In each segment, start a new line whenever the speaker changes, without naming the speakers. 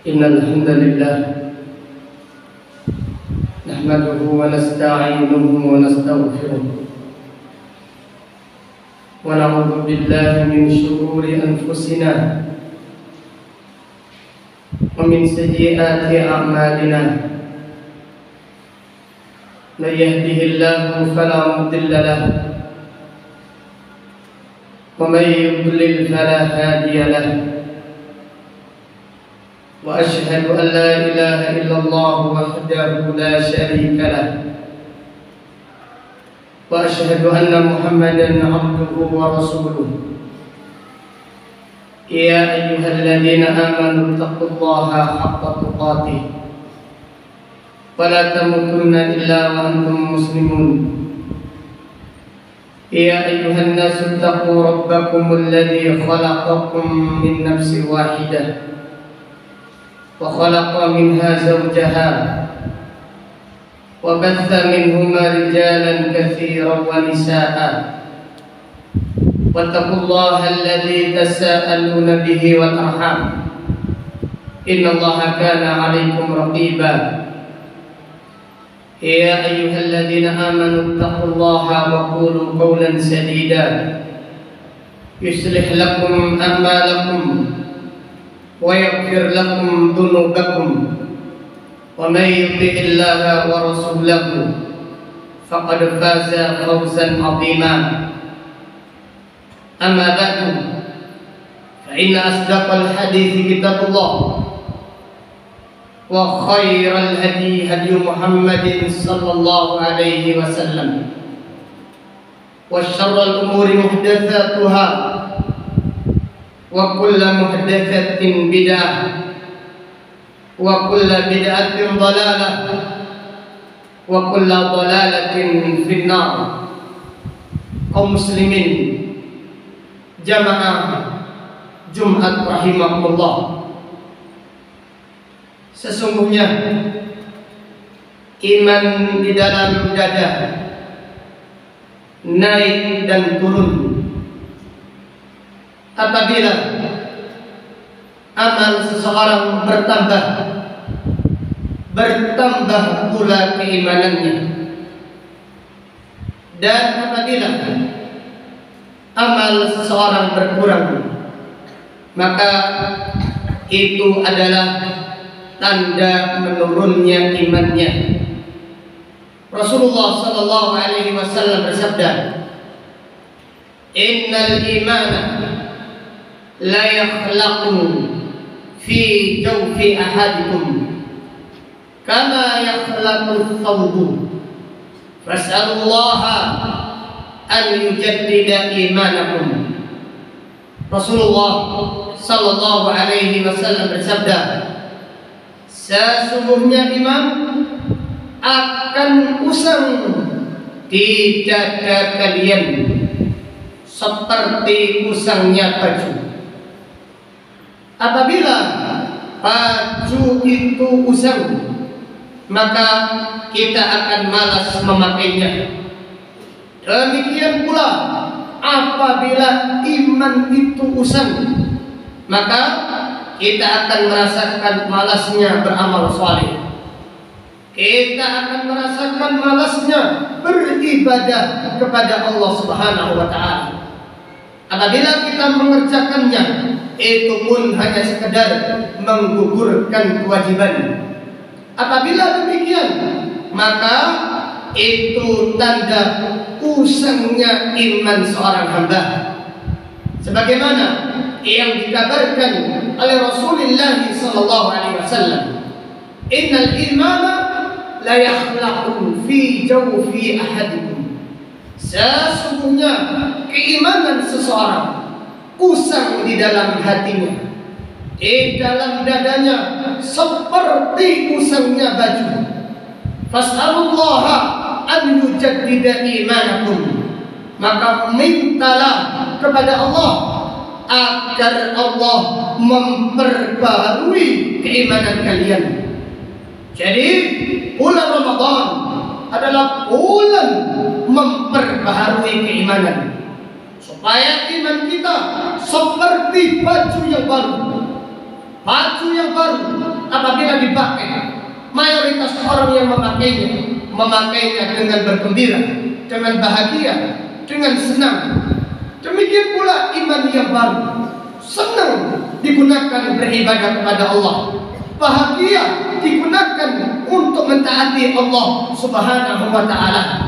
إن الحمد لله نحمده ونستعينه ونستغفره ونعوذ بالله من شرور أنفسنا ومن سيئات أعمالنا من يهده الله فلا مضل له ومن يضلل فلا هادي له وأشهد أن لا إله إلا الله وحده لا شريك له وأشهد أن محمدا عبده ورسوله يا أيها الذين آمنوا اتقوا الله حق تقاته ولا تموتن إلا وأنتم مسلمون يا أيها الناس اتقوا ربكم الذي خلقكم من نفس واحدة وخلق منها زوجها وبث منهما رجالا كثيرا ونساء واتقوا الله الذي تساءلون به والأرحام إن الله كان عليكم رقيبا يا أيها الذين آمنوا اتقوا الله وقولوا قولا سديدا يصلح لكم أعمالكم ويغفر لكم ذنوبكم ومن يطع الله ورسوله فقد فاز فوزا عظيما أما بعد فإن أصدق الحديث كتاب الله وخير الهدي هدي محمد صلى الله عليه وسلم وشر الأمور محدثاتها وكل محدثة بدعة وكل بدعة ضلالة وكل ضلالة في النار. kaum muslimin jamaah Jumat rahimahullah, sesungguhnya iman di dalam dada naik dan turun apabila amal seseorang bertambah bertambah pula keimanannya. Dan apabila amal seseorang berkurang, maka itu adalah tanda menurunnya imannya. Rasulullah sallallahu alaihi wasallam bersabda, "Innal imana la yakhlaqu fi jawfi ahadikum kama yakhlaqu thawbu fas'alullaha an yujaddida imanakum." Rasulullah sallallahu alaihi wasallam bersabda, sesungguhnya iman akan usang di dada kalian seperti usangnya baju. Apabila baju itu usang, maka kita akan malas memakainya. Demikian pula apabila iman itu usang, maka kita akan merasakan malasnya beramal saleh. Kita akan merasakan malasnya beribadah kepada Allah Subhanahu wa taala. Apabila kita mengerjakannya, itu pun hanya sekedar menggugurkan kewajiban. Apabila demikian, maka itu tanda usangnya iman seorang hamba. Sebagaimana yang dikabarkan oleh Rasulullah sallallahu alaihi wasallam, "Innal imana la yakhlaqu fi jawfi ahadikum." Sesungguhnya keimanan seseorang usang di dalam hatinya, di dalam dadanya seperti usangnya baju. Fas'alullaha an yujaddida imanakum. Maka mintalah kepada Allah agar Allah memperbarui keimanan kalian. Jadi bulan Ramadan adalah bulan memperbaharui keimanan, supaya iman kita seperti baju yang baru. Baju yang baru apabila dipakai, mayoritas orang yang memakainya dengan bergembira, dengan bahagia, dengan senang. Demikian pula iman yang baru, senang digunakan beribadah kepada Allah, bahagia digunakan untuk mentaati Allah Subhanahu wa taala.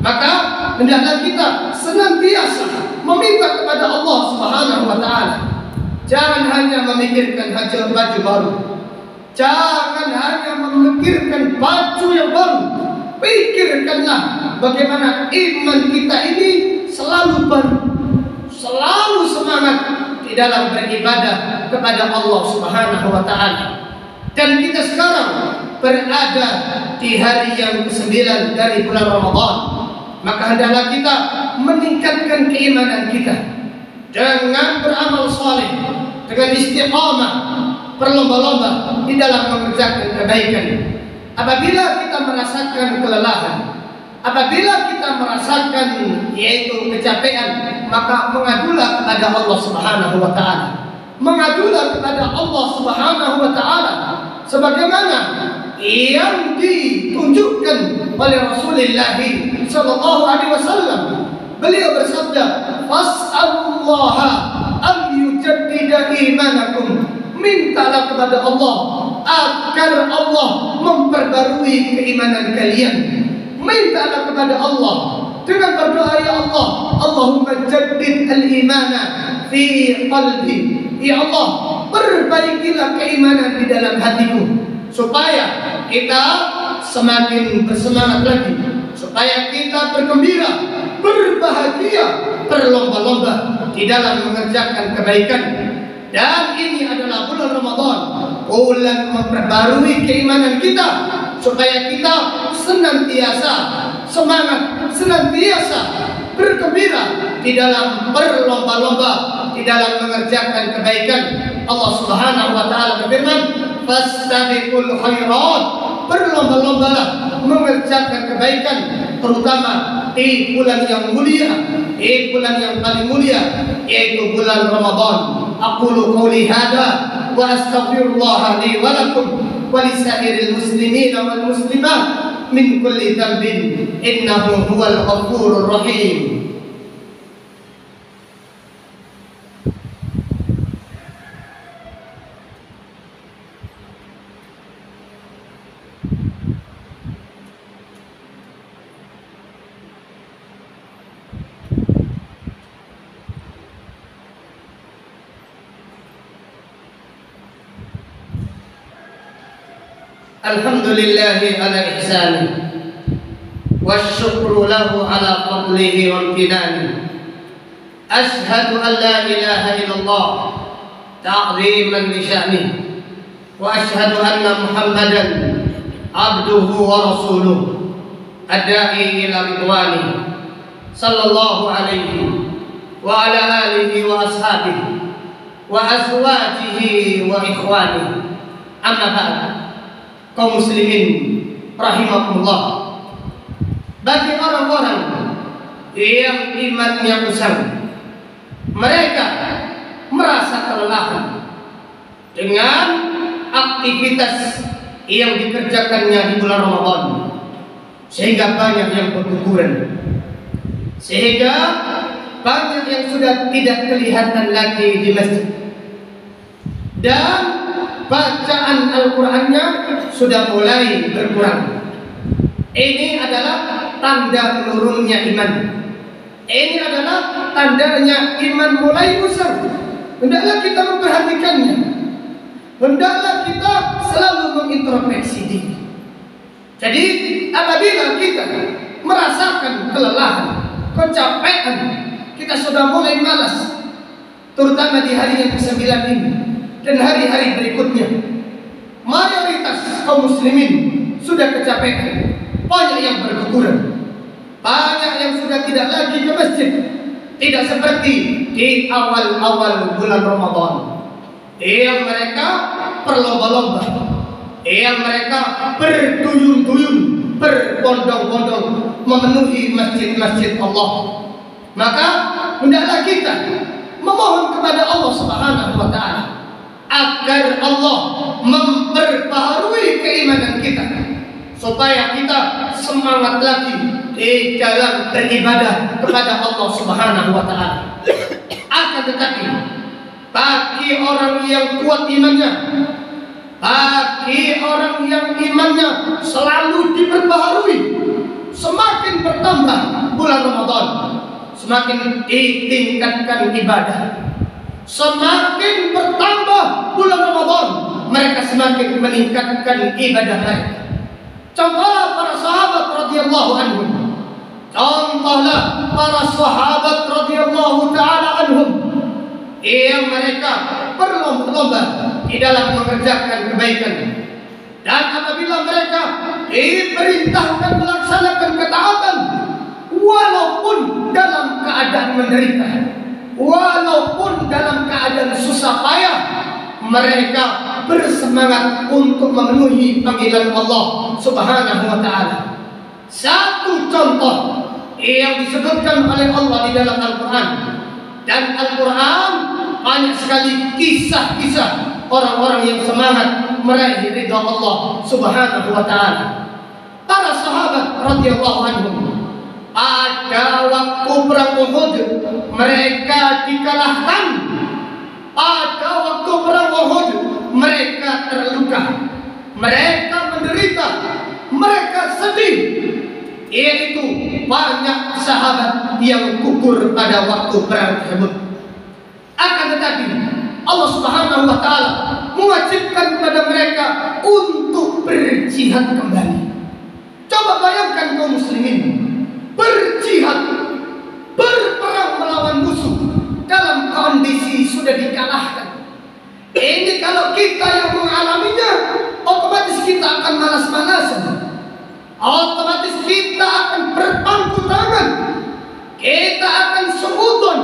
Maka hendaklah kita senantiasa meminta kepada Allah Subhanahu wa taala. Jangan hanya memikirkan baju baru, jangan hanya memikirkan baju yang baru. Pikirkanlah bagaimana iman kita ini selalu baru, selalu semangat di dalam beribadah kepada Allah Subhanahu wa taala. Dan kita sekarang berada di hari yang ke-9 dari bulan Ramadan. Maka hendaklah kita meningkatkan keimanan kita dengan beramal saleh, dengan istiqamah, berlomba-lomba di dalam mengerjakan kebaikan. Apabila kita merasakan kelelahan, apabila kita merasakan yaitu kecapean, maka mengadulah kepada Allah Subhanahu wa taala. Mengadulah kepada Allah Subhanahu wa taala sebagaimana yang ditunjukkan oleh Rasulullah sallallahu alaihi wasallam. Beliau bersabda, "Fas'alullaha an yujaddida imanakum." Mintalah kepada Allah agar Allah memperbarui keimanan kalian. Mintalah kepada Allah dengan berdoa, "Ya Allah, Allahumma jaddid al-imana fi qalbi." Ya Allah, perbaikilah keimanan di dalam hatiku, supaya kita semakin bersemangat lagi, supaya kita bergembira, berbahagia, berlomba-lomba di dalam mengerjakan kebaikan. Dan ini adalah bulan Ramadan, bulan memperbarui keimanan kita, supaya kita senantiasa semangat, senantiasa bergembira di dalam berlomba-lomba di dalam mengerjakan kebaikan. Allah Subhanahu wa taala berfirman, "Fastabiqul khairat." Berlomba-lombalah mengerjakan kebaikan, terutama di bulan yang mulia, di bulan yang paling mulia, yaitu bulan Ramadan. Aqulu qouli hadza wa astaghfirullah li wa lakum wa lisairil muslimina wal muslimat min kulli dhanbin innahu huwal ghafurur rahim. Alhamdulillahi ala ihsani wasyukru lahu ala fadlihi wa amtinani. Ashhadu an la ilaha illallah ta'ziman li sya'nih wa ashhadu anna Muhammadan abduhu wa rasuluh ad-da'i ila ridwani sallallahu alaihi wa ala alihi wa ashabihi wa azwajihi wa ikhwani. Amma ba'd. Kaum muslimin rahimakumullah, bagi orang-orang yang imannya usang, mereka merasa kelelahan dengan aktivitas yang dikerjakannya di bulan Ramadan, sehingga banyak yang berguguran, sehingga banyak yang sudah tidak kelihatan lagi di masjid, dan bacaan Al-Qur'annya sudah mulai berkurang. Ini adalah tanda menurunnya iman. Ini adalah tandanya iman mulai usang. Hendaklah kita memperhatikannya. Hendaklah kita selalu mengintrospeksi diri. Jadi apabila kita merasakan kelelahan, kecapean, kita sudah mulai malas, terutama di hari yang ke-9 ini dan hari-hari berikutnya, mayoritas kaum muslimin sudah kecapean, banyak yang berguguran, banyak yang sudah tidak lagi ke masjid, tidak seperti di awal-awal bulan Ramadan, yang mereka berlomba-lomba, yang mereka berduyun-duyun, berbondong-bondong memenuhi masjid-masjid Allah. Maka hendaklah kita memohon kepada Allah Subhanahu wa Ta'ala agar Allah memperbaharui keimanan kita, supaya kita semangat lagi di dalam beribadah kepada Allah Subhanahu wa Ta'ala. Akan tetapi bagi orang yang kuat imannya, bagi orang yang imannya selalu diperbaharui, semakin bertambah bulan Ramadan, semakin ditingkatkan ibadah, semakin bertambah bulan Ramadan, mereka semakin meningkatkan ibadah mereka. Contohlah para sahabat radhiyallahu anhum. Contohlah para sahabat radhiyallahu ta'ala anhum, yang mereka berlomba-lomba di dalam mengerjakan kebaikan. Dan apabila mereka diperintahkan melaksanakan ketaatan, walaupun dalam keadaan menderita, walaupun dalam keadaan susah payah, mereka bersemangat untuk memenuhi panggilan Allah Subhanahu wa Ta'ala. Satu contoh yang disebutkan oleh Allah di dalam Al-Quran, dan Al-Quran banyak sekali kisah-kisah orang-orang yang semangat meraih ridha Allah Subhanahu wa Ta'ala. Para sahabat radhiyallahu anhum, pada waktu perang Uhud mereka dikalahkan. Pada waktu perang Uhud mereka terluka, mereka menderita, mereka sedih. Yaitu banyak sahabat yang gugur pada waktu perang tersebut. Akan tetapi Allah Subhanahu wa Ta'ala mewajibkan kepada mereka untuk berjihad kembali. Coba bayangkan kaum muslimin berjihad, berperang melawan musuh dalam kondisi sudah dikalahkan. Ini kalau kita yang mengalaminya, otomatis kita akan malas-malasan, otomatis kita akan berpangku tangan, kita akan sungudon,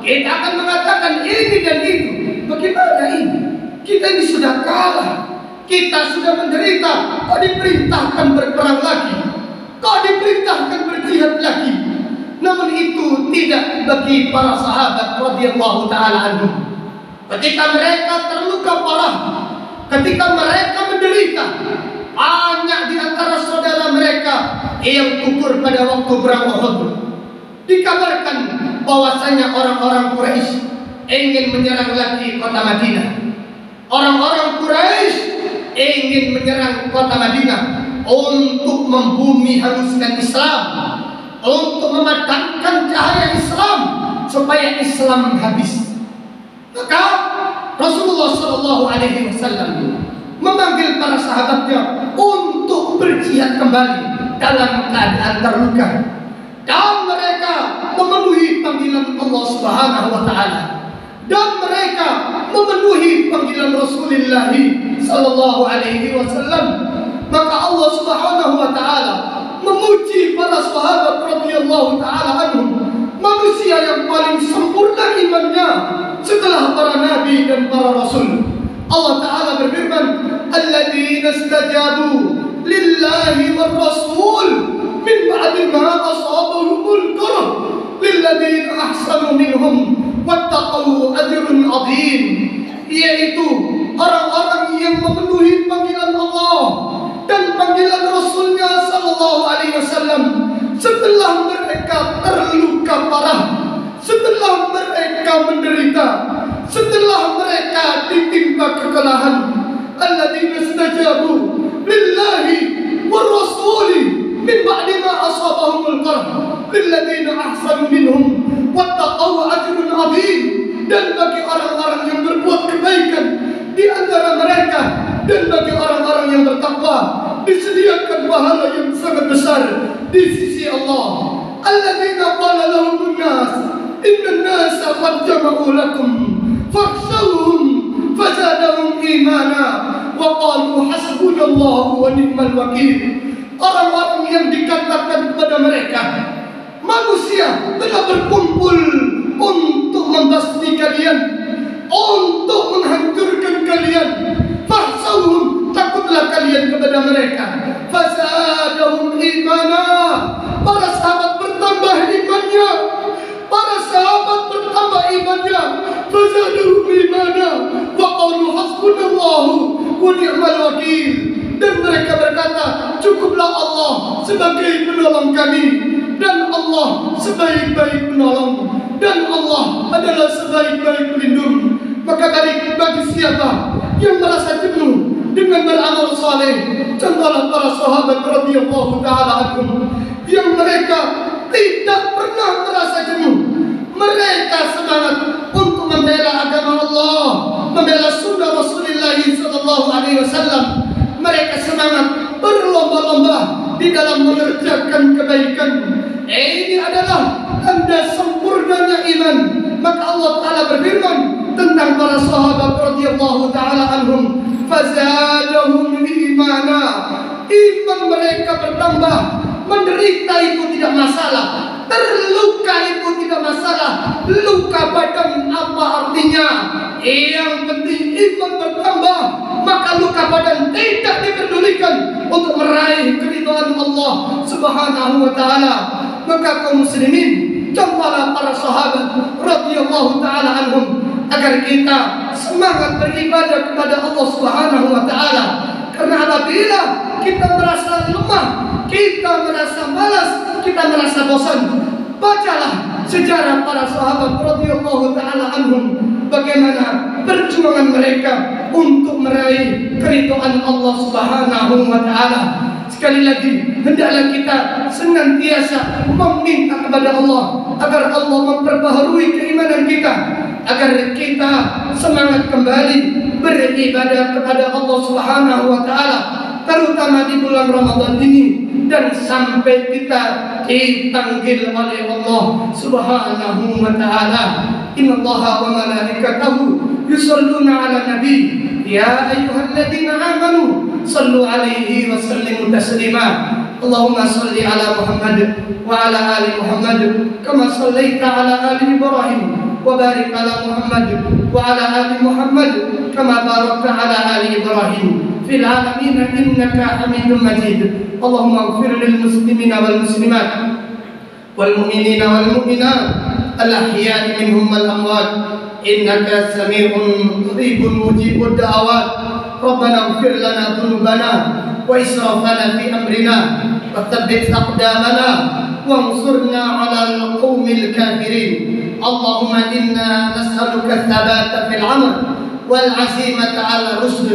kita akan mengatakan ini dan itu. Bagaimana ini? Kita ini sudah kalah, kita sudah menderita, kok diperintahkan berperang lagi, kok diperintahkan berjihad lagi. Namun itu tidak bagi para sahabat radhiyallahu ta'ala anhum. Ketika mereka terluka parah,
ketika mereka menderita, banyak di antara saudara mereka yang gugur pada waktu perang Uhud. Dikabarkan bahwasanya orang-orang Quraisy ingin menyerang lagi kota Madinah. Orang-orang Quraisy ingin menyerang kota Madinah untuk membumi hanguskan Islam, untuk memadamkan cahaya Islam supaya Islam habis. Maka Rasulullah SAW memanggil para sahabatnya untuk berjihad kembali dalam keadaan terluka, dan mereka memenuhi panggilan Allah Subhanahu wa taala, dan mereka memenuhi panggilan Rasulullah sallallahu alaihi wasallam. Maka Allah Subhanahu wa taala memuji para sahabat radhiyallahu taala anhum, manusia yang paling sempurna imannya setelah para nabi dan para rasul. Allah taala berfirman, alladzina istajabu lillahi war rasul min ba'di ma asabahumul qarh lilladzina ahsanu minhum wattaqu ajrun 'adzim, yaitu orang-orang yang memenuhi panggilan Allah dan panggilan Rasulnya sallallahu alaihi wasallam setelah mereka terluka parah, setelah mereka menderita, setelah mereka ditimpa kekalahan. Alladzina istajabu lillahi war rasuli min ba'di ma asabahumul qarh lilladzina ahsanu minhum wattaqu ajrun 'adzim, dan bagi orang-orang yang berbuat kebaikan di antara mereka dan bagi orang-orang yang bertakwa disediakan pahala yang sangat besar di sisi Allah. Alladzina qala lahumun nas innan nasa qad jama'u lakum fakhshawhum fazadahum imana wa qalu hasbunallahu wa ni'mal wakil. Orang-orang yang dikatakan kepada mereka, manusia telah berkumpul untuk membasmi kalian, untuk menghancurkan kalian. Fakhshawhum, takutlah kalian kepada mereka. Fazadahum imana, para sahabat bertambah imannya. Para sahabat bertambah imannya. Fazadahum imana wa qalu hasbunallahu wa ni'mal wakil, dan mereka berkata, cukuplah Allah sebagai penolong kami, dan Allah sebaik-baik penolong, dan Allah adalah sebaik-baik pelindung. Maka bagi siapa yang merasa jenuh dengan beramal saleh, contohlah para sahabat radhiyallahu taala anhum yang mereka tidak pernah merasa jenuh. Mereka semangat untuk membela agama Allah, membela sunnah Rasulullah sallallahu alaihi wasallam. Mereka semangat berlomba-lomba di dalam mengerjakan kebaikan. Ini adalah tanda sempurnanya iman. Maka Allah taala berfirman tentang para sahabat radhiyallahu taala anhum, fazadahum imana, iman mereka bertambah. Menderita itu tidak masalah, terluka itu tidak masalah. Luka badan apa artinya? Yang penting iman bertambah. Maka luka badan tidak diperdulikan untuk meraih keridhaan Allah Subhanahu wa taala. Maka kaum muslimin, contohlah para sahabat radhiyallahu taala anhum agar kita semangat beribadah kepada Allah Subhanahu wa taala. Karena apabila kita merasa lemah, kita merasa malas, kita merasa bosan, bacalah sejarah para sahabat radhiyallahu taala anhum, bagaimana perjuangan mereka untuk meraih keridhaan Allah Subhanahu wa taala. Sekali lagi, hendaklah kita senantiasa meminta kepada Allah agar Allah memperbaharui keimanan kita, agar kita semangat kembali beribadah kepada Allah Subhanahu wa taala, terutama di bulan Ramadan ini, dan sampai kita dipanggil oleh Allah Subhanahu wa taala. Innallaha wa malaikatahu yusholluna 'alan nabi ya ayyuhalladzina amanu sallu 'alaihi wa sallimu taslima. Allahumma shalli 'ala Muhammad wa 'ala ali Muhammad kama shallaita 'ala ali Ibrahim wa barik 'ala Muhammad wa 'ala ali Muhammad kama barakta 'ala ali Ibrahim fil 'alamin innaka Hamidum Majid. Allahumma ighfir lil muslimina wal muslimat wal mu'minina wal mu'minat al-ahya'i minhum wal amwat innaka sami'un qaribun mujibud da'awat. ربنا اغفر لنا ذنوبنا وإسرافنا في أمرنا وثبت أقدامنا وانصرنا على القوم الكافرين. اللهم إنا نسألك الثبات في العمل والعزيمة على الرشد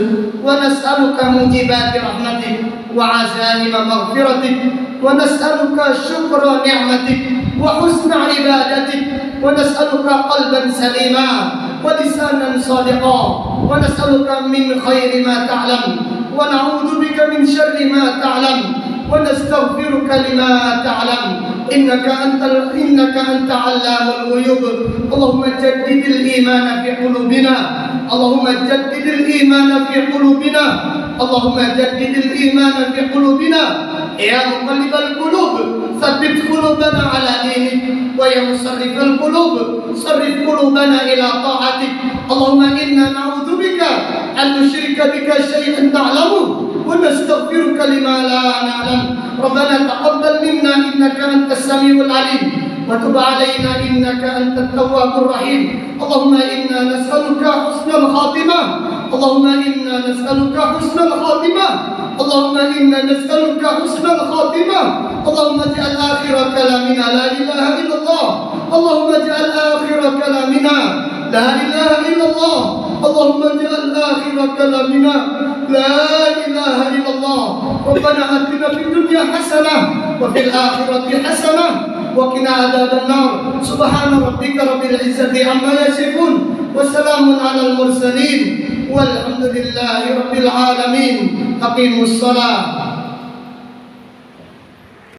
ونسألك موجبات رحمتك وعزائم مغفرتك ونسألك شكر نعمتك وحسن عبادتك ونسألك قلبا سليما ولسانا صادقا ونسألك من خير ما تعلم ونعوذ بك من شر ما تعلم ونستغفرك لما تعلم إنك أنت علام الغيوب. اللهم جدد الإيمان في قلوبنا اللهم جدد الإيمان في قلوبنا اللهم جدد الإيمان في قلوبنا يا مقلب القلوب ثبت قلوبنا على دينك ويا مصرف القلوب صرف قلوبنا إلى طاعتك. اللهم إنا نعوذ بك أن نشرك بك شيئا نعلمه ونستغفرك لما لا نعلم. ربنا تقبل منا إنك أنت السميع العليم وتب علينا إنك أنت التواب الرحيم. اللهم إنا نسألك حسن الخاتمة اللهم إنا نسألك حسن الخاتمة اللهم إنا نسألك حسن الخاتمة. اللهم اجعل آخر كلامنا لا إله إلا الله اللهم اجعل آخر كلامنا لا إله إلا الله اللهم اجعل آخر كلامنا لا إله إلا الله. ربنا آتنا في الدنيا حسنة وفي الآخرة حسنة وقنا عذاب النار. سبحان ربك رب العزة عما يصفون وسلام على المرسلين والحمد لله رب العالمين. أقيموا الصلاة.